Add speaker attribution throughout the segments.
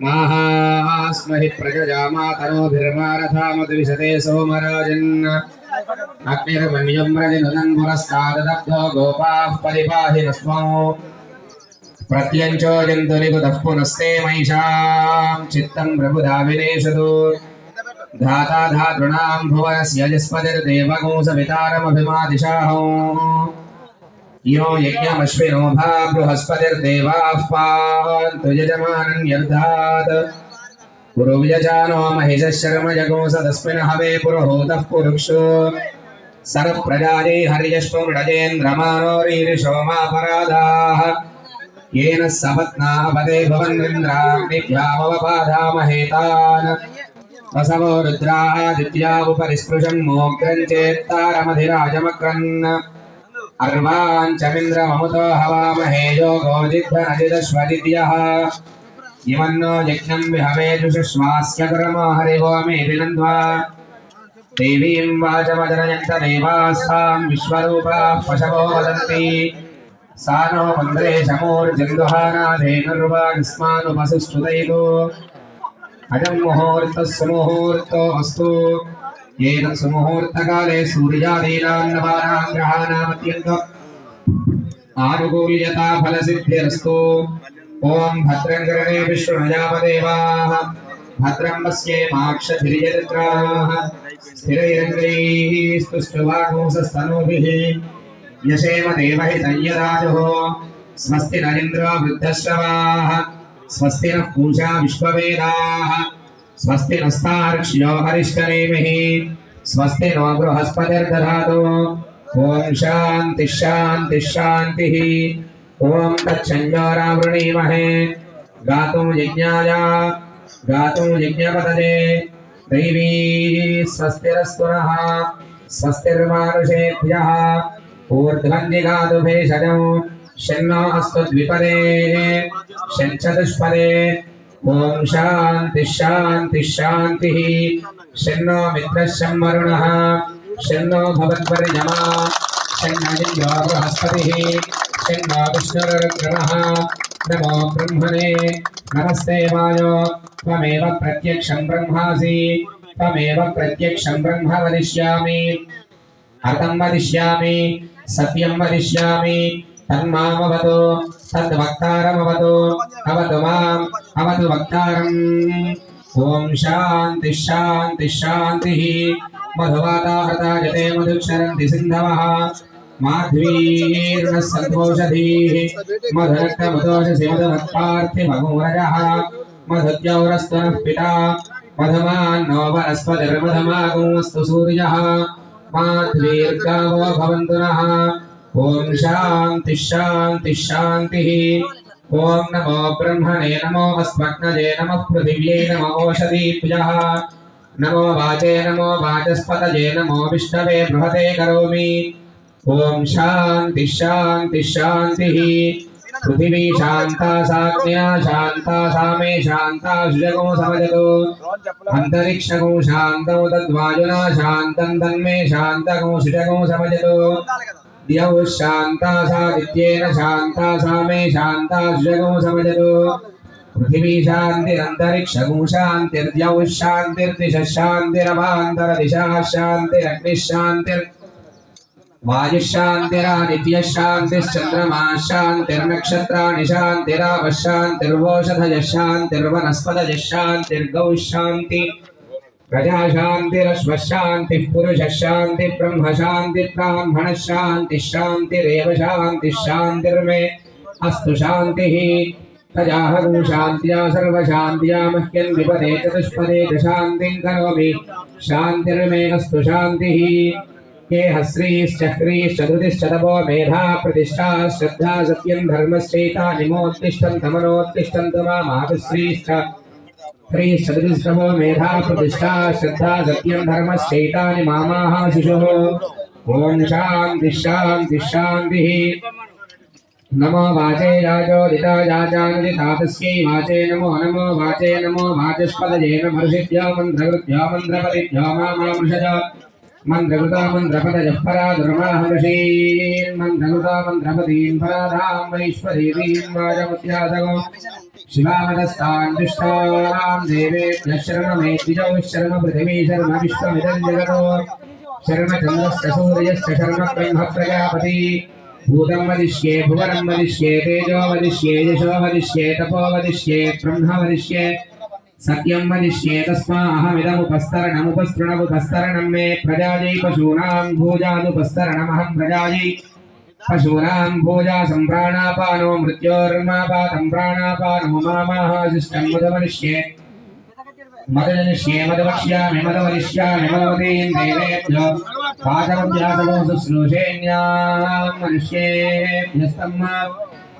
Speaker 1: माहास्महि प्रजजामातनोभिर्मारथामद्विषते सोमराजन् अग्निर्मन्यं प्रतिनुदन् पुरस्ताददब्धो गोपाः परिपाहि नस्मो प्रत्यञ्चो जन्तुनिकुतः पुनस्ते महिषां चित्तं प्रबुधा विनेशतु धाता धातॄणां भुवनस्य यस्पतिर्देवगोंसवितारमभिमादिशाहो यो यज्ञमश्विनो भा बृहस्पतिर्देवाः पान्तु यजमानन्यर्धात् पुरुव्यजानो महिषः शर्म जगोंसदस्मिन् हवे पुरुहूतः पुरुक्षो सरप्रजायै हर्यश्वमृडजेन्द्रमानो रीरिषोमापराधाः येन सपत्नापदे भवन्निन्द्राग्निभ्यामवपाधामहेतान् वसवो रुद्रादित्या उपरिस्पृशन् मोग्रं चेत्तारमधिराजमक्रन् अर्वाञ्चमिन्द्रममुतो हवामहे योगोजिद्धनजिदश्वजिद्यः इमन्नो यज्ञं विहवेजुषुश्वास्य कर्मो हरिवो मेदिनन्द्वा देवीं वाचमजनयन्त देवास्तां विश्वरूपाः पशवो वदन्ति सा नो मन्द्रे शमूर्जन्दुहानाधेनुर्वाग्स्मानुपसुष्टुतैतो अजं मुहूर्तः सुमुहूर्तो अस्तु एतत् सुमुहूर्तकाले सूर्यादीनां नवानां ग्रहाणामत्यन्तम् आनुकूल्यता फलसिद्धिरस्तु ॐ भद्रं कर्णेभिः शृणुयामदेवाः भद्रं पश्येमाक्षभिर्यजत्राः स्थिरैरङ्गैः स्तुष्ट्वागुंसस्तनूभिः यशेम देवहितं यदाजुः स्वस्ति न इन्द्रो वृद्धश्रवाः स्वस्ति नः पूषा विश्ववेदाः स्वस्ति नस्तार्क्ष्यो हरिष्ठनेमिः स्वस्ति नो बृहस्पतिर्दधातु ॐ शान्तिः शान्तिः शान्तिः ॐ तच्छञ्जोरावृणीमहे गातुं यज्ञपतये दैवी स्वस्तिरस्तु नः स्वस्तिर्मानुषेभ्यः ऊर्ध्वं जिगातु भेषजं शन्नो अस्तु द्विपदे शञ्चतुष्पदे ॐ शान्तिः शान्तिः शान्तिः शन्नो मित्रः शं वरुणः शन्नो भवत्पर्यमा शन्नो बृहस्पतिः शन्नो विष्णुरुक्रमः नमो ब्रह्मणे नमस्ते वायो त्वमेव प्रत्यक्षं ब्रह्मासि त्वमेव प्रत्यक्षं ब्रह्म वदिष्यामि अर्थं वदिष्यामि सत्यं वदिष्यामि तन्मामवतु तद्वक्तारमवतु अवतु माम् अवतु वक्तारम् ॐ शान्तिः शान्तिः शान्तिः मधुवाताहृतायते मधुक्षरन्ति सिन्धवः माध्वीर्नः सद्वौषधीः मधुरक्तमुदोषसि मधुमत्पार्थिवमूरजः मधुद्यौरस्तु नः पिता मधुमान्नो वनस्पतिर्मधुमागोऽस्तु सूर्यः माध्वीर्गावो भवन्तु नः ॐ शान्तिः शान्तिः शान्तिः ॐ नमो ब्रह्मणे नमो अस्मग्नजे नमः पृथिव्यै नमो ओषधीभ्यः नमो वाचे नमो वाचस्पतये नमो विष्णवे बृहते करोमि ॐ शान्तिः शान्तिः शान्तिः पृथिवी शान्ता साग्न्या शान्ता सामे शान्ता सुजगो समजतो अन्तरिक्षगो शान्तौ तद्वायुना शान्तं तन्मे शान्तगो सुजगो समजतो द्यौ शान्ता सादित्येन शान्ता सामे शान्ता सुजगो समजतो पृथिवी शान्तिरन्तरिक्षगो शान्तिर्द्यौ शान्तिर्दिशः शान्तिरवान्तरदिशाः शान्तिरग्निः वायुशान्तिरादित्यः शान्तिश्चन्द्रमाः शान्तिर्नक्षत्राणि शान्तिरावः शान्तिर्वोषधयः शान्तिर्वनस्पतयः शान्तिर्गौः शान्ति प्रजा शान्तिरश्वः शान्तिः पुरुषः शान्तिः ब्रह्म शान्तिः ब्राह्मणः शान्तिः शान्तिरेव शान्तिः शान्तिर्मे अस्तु शान्तिः प्रजाः शान्त्या सर्वशान्त्या मह्यं विपदे चतुष्पदे च शान्तिं करोमि शान्तिर्मे अस्तु शान्तिः ये हस्रीश्चक्रीश्च धृतिश्च तपो मेधा प्रतिष्ठा श्रद्धा सत्यं धर्मश्चैतानिमोत्तिष्ठं तमनोत्तिष्ठं तमामाभिश्रीश्च ह्रीश्च धृतिस्तपो मेधा प्रतिष्ठा श्रद्धा सत्यं धर्मश्चैतानि मामाः शिशुः ॐ शान्तिः शान्तिः शान्तिः नमो वाचे याजोदिता याजानुदिता तस्यै वाचे नमो नमो वाचे नमो वाचस्पतये नमर्षिभ्यो मन्त्रकृभ्यो मन्त्रपतिभ्यो मामामृषज మంత్రకృతా మంత్రపదజః పరా దుర్మాహర్షీన్ మంత్రకృతా మంత్రపదీన్ పరాధాం వైశ్వరీరీన్ వాజముత్యాసగో శివామదస్తాన్ దుష్టాం దేవేభ్యః శరణమే ద్విజౌ శరణ పృథివీ శరణ విశ్వమిదం జగతో శరణ చంద్రశ్చ సూర్యశ్చ శరణ బ్రహ్మ ప్రజాపతి భూతం వదిష్యే భువనం వదిష్యే తేజో వదిష్యే యశో వదిష్యే తపో వదిష్యే బ్రహ్మ వదిష్యే సత్యం వదిష్యే తస్మాహమిదముపస్తరణముపస్తృణముపస్తరణం మే ప్రజాయై పశూనాం భోజాదుపస్తరణమహం ప్రజాయై పశూనాం భోజా సంప్రాణాపానో మృత్యోర్మాపాతం ప్రాణాపానో మామాహాశిష్టం మదవనిష్యే మదనిష్యే మదవక్ష్యామి మదవరిష్యామి మదవతీం దేవేభ్యో పాదమభ్యాసమో శుశ్రూషేణ్యాం మనుష్యేభ్యస్తమ్మ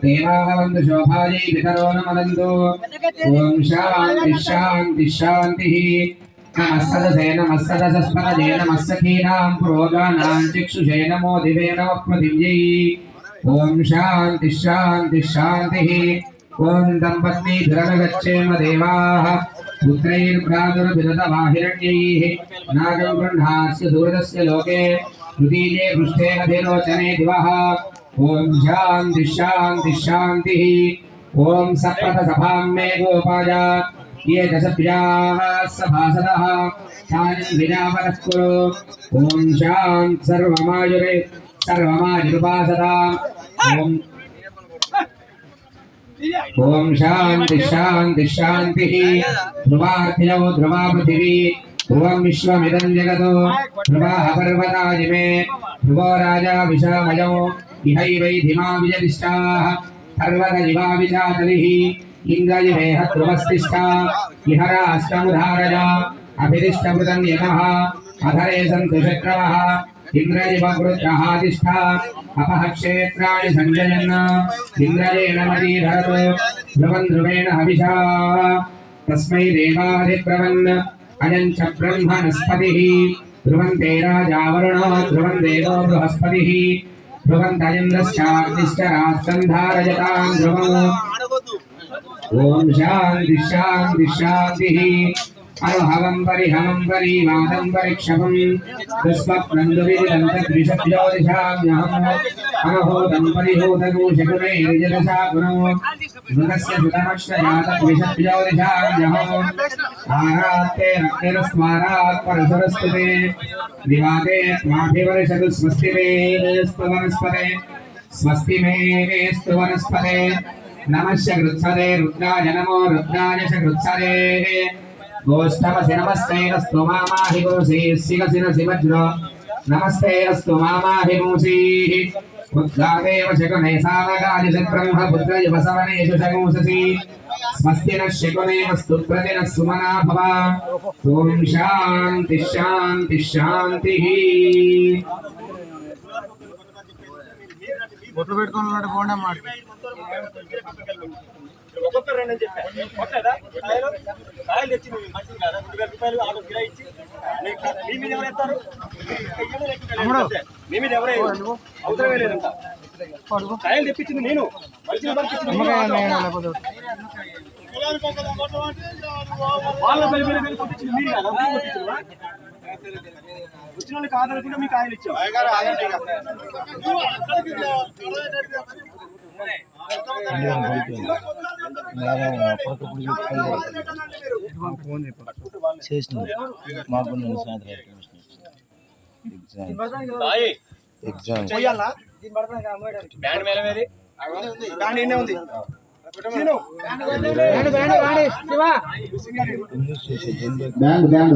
Speaker 1: దేవాహవంతు శోభాయై పితరో న మదంతు ఓం శాంతి శాంతి శాంతిః నమస్సదసే నమస్సదసస్పదజే నమస్సఖీనాం పురోగానాం చక్షుషే నమో దివే నమః పృథివ్యై ఓం శాంతి శాంతి శాంతిః ఓం దంపత్నీభిరనుగచ్చేమ దేవాః పుత్రైర్భ్రాతుర్భిరతవాహిరణ్యైః నాగం గృహ్ణాస్య దూరదస్య లోకే తృతీये పృష్ఠే అధిరోచనే దివః ఓం శాంతి శాంతి శాంతిః ఓం సప్రత సభాం మే గోపాయ ये दशभ्याः सभासदः तानि विनावरः कुरु ॐ शान्ति सर्वमायुरुपासदाम् ॐ शान्ति शान्ति शान्तिः ध्रुवार्थिनौ ध्रुवा पृथिवी ध्रुवं विश्वमिदं जगतो ध्रुवाः पर्वताजिमे ध्रुवो राजा विशामयो इहैवैधिमा विजनिष्ठाः पर्वत इवा विचातलिः इंद्रजिवेह ध्रुवस्तिष्ठा इहराष्टमुधारय अभिदिष्टमृतन्यतः अधरे सन्तु शक्रवः इंद्रजिवकृत्रहादिष्ठा अपः क्षेत्राणि सञ्जयन् इंद्रजेन मदीधरत् ध्रुवं ध्रुवेण हविषा तस्मै देवाधिप्रवन् अयं च ब्रह्मणस्पतिः ध्रुवं ते राजा वरुणो ध्रुवं देवो बृहस्पतिः ध्रुवं तयन्द्रश्चाग्निश्च राष्ट्रन्धारयतां ध्रुवम् ओम शांति शांति शांतिः अनुहवं परिहवं परिवादं परिक्षभं दुष्पप्नन्दुविदन्तद्विषज्योतिषाम्यहम् अनहोतं परिहूतगुशकुनैर्जलसा गुणो मृगस्य सुतमक्षजातद्विषज्योतिषाम्यहम् आरात्ते रक्तिरस्मारात् परशुरस्तुते विवादे त्वाभिवर्षतु स्वस्ति मेऽस्तु वनस्पते स्वस्ति मेऽस्तु वनस्पते नमस्य कृत्सदे रुद्राय नमो रुद्राय च कृत्सदे गोष्ठमसि नमस्ते अस्तु मामाहि पुंसीः शिरसि नसि वज्रो नमस्ते अस्तु मामाहि पुंसीः उद्गादेव शकुने सामगादिश ब्रह्मपुत्रयुवसवनेषु शगुंससि स्वस्ति नः शकुनेमस्तु प्रतिनः सुमना भव ॐ शान्ति शान्ति शान्तिः
Speaker 2: బొట్లు పెట్టుకున్నాడు బోండా మాట ఒక్కొక్కరేనని చెప్పాను కొట్టదా కాయలు తెచ్చి మంచిది కదా ₹2,000 ఆటో కిరాయి ఇచ్చి మీ మీద ఎవరు ఎత్తారు మీ మీద ఎవరు అవసరమే లేదంట కాయలు తెప్పించింది నేను మంచిగా పంపించింది వాళ్ళ పని పంపించింది మీరు కదా వచ్చిన వాళ్ళకి ఆధారకుండా మీకు కాయలు ఇచ్చాం
Speaker 3: చేసిన మాకు ఎగ్జామ్
Speaker 2: బ్యాండ్ మేళం ఏది బ్యాండ్ ఎన్నే ఉంది
Speaker 1: బ్యాండ్